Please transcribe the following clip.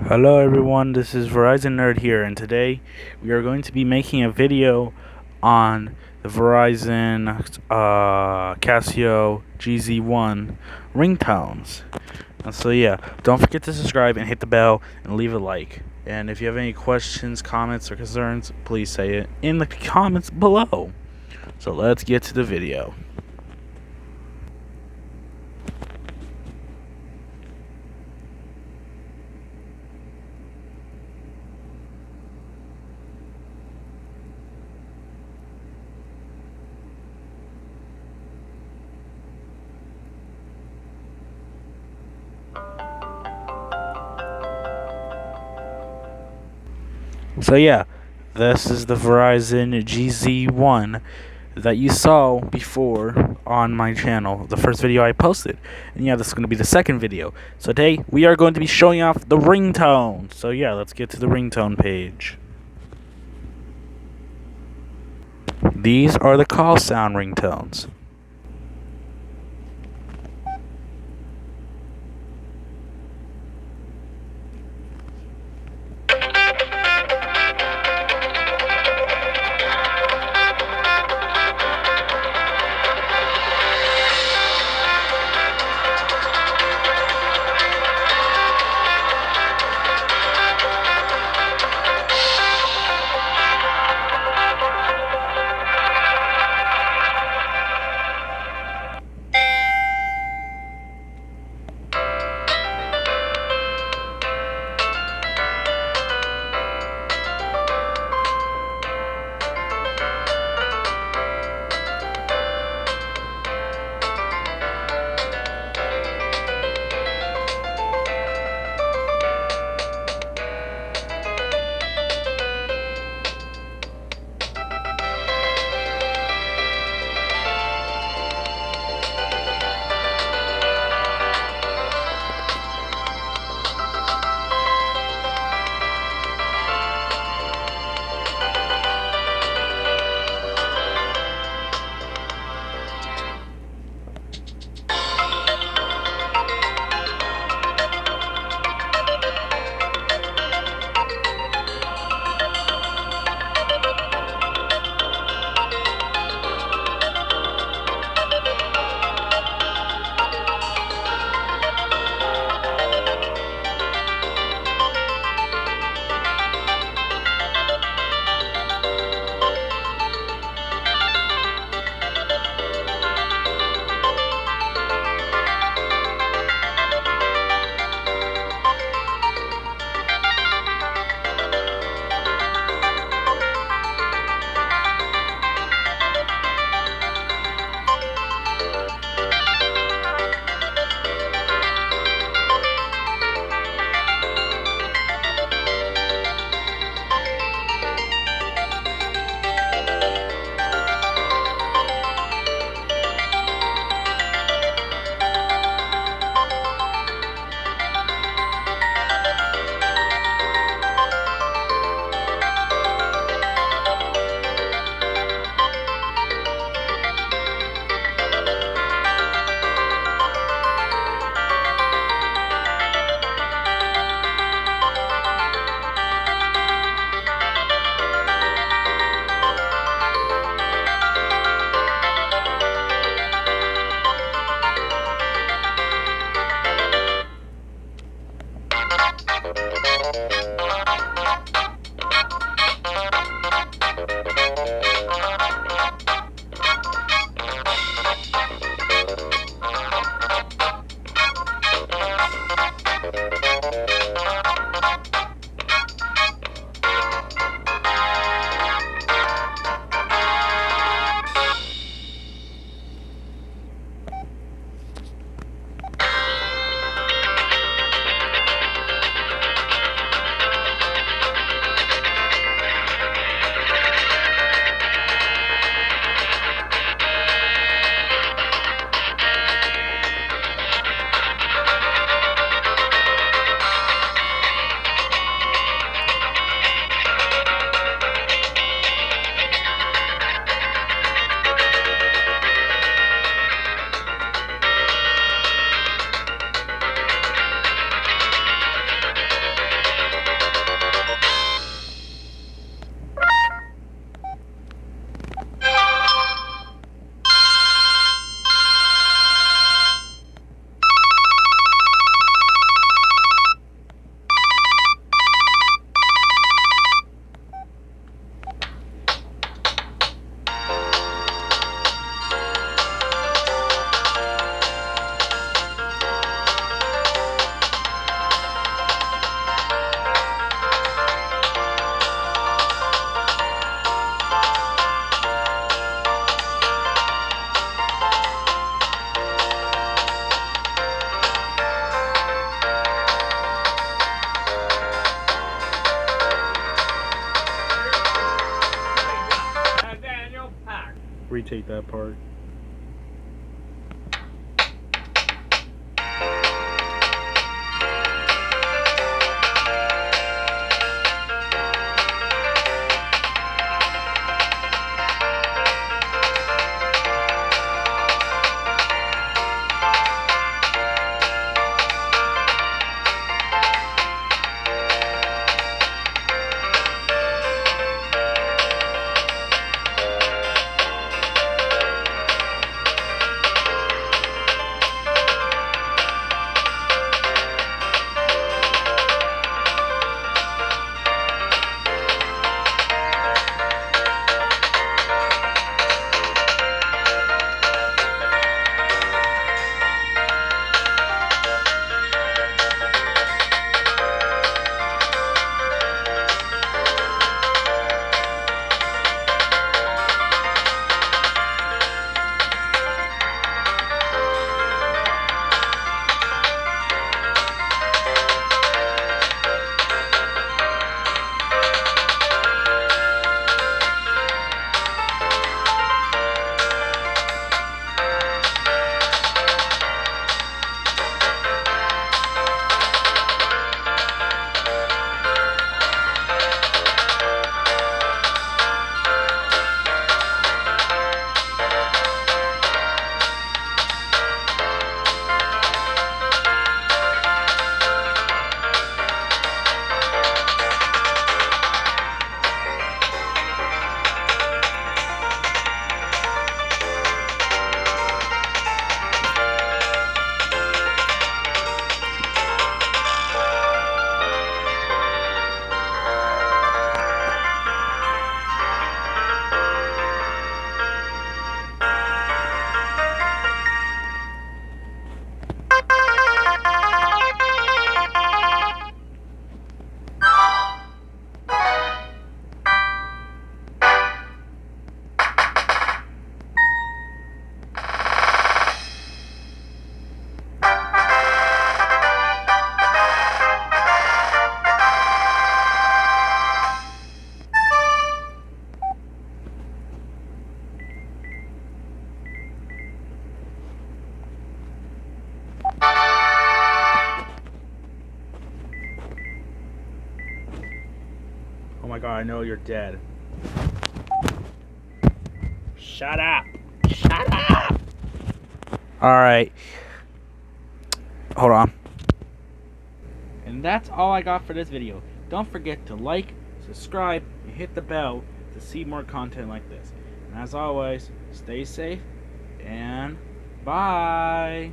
Hello everyone, this is Verizon Nerd here, and today we are going to be making a video on the Verizon Casio GZ1 ringtones. And so yeah, don't forget to subscribe and hit the bell and leave a like. And if you have any questions, comments, or concerns, please say it in the comments below. So let's get to the video. So yeah, this is the Verizon GZ1 that you saw before on my channel, the first video I posted. And yeah, this is going to be the second video. So today, we are going to be showing off the ringtone. So yeah, let's get to the ringtone page. These are the call sound ringtones. mutate that part. Oh my god, I know you're dead. Shut up! Shut up! Alright. Hold on. And that's all I got for this video. Don't forget to like, subscribe, and hit the bell to see more content like this. And as always, stay safe, and bye!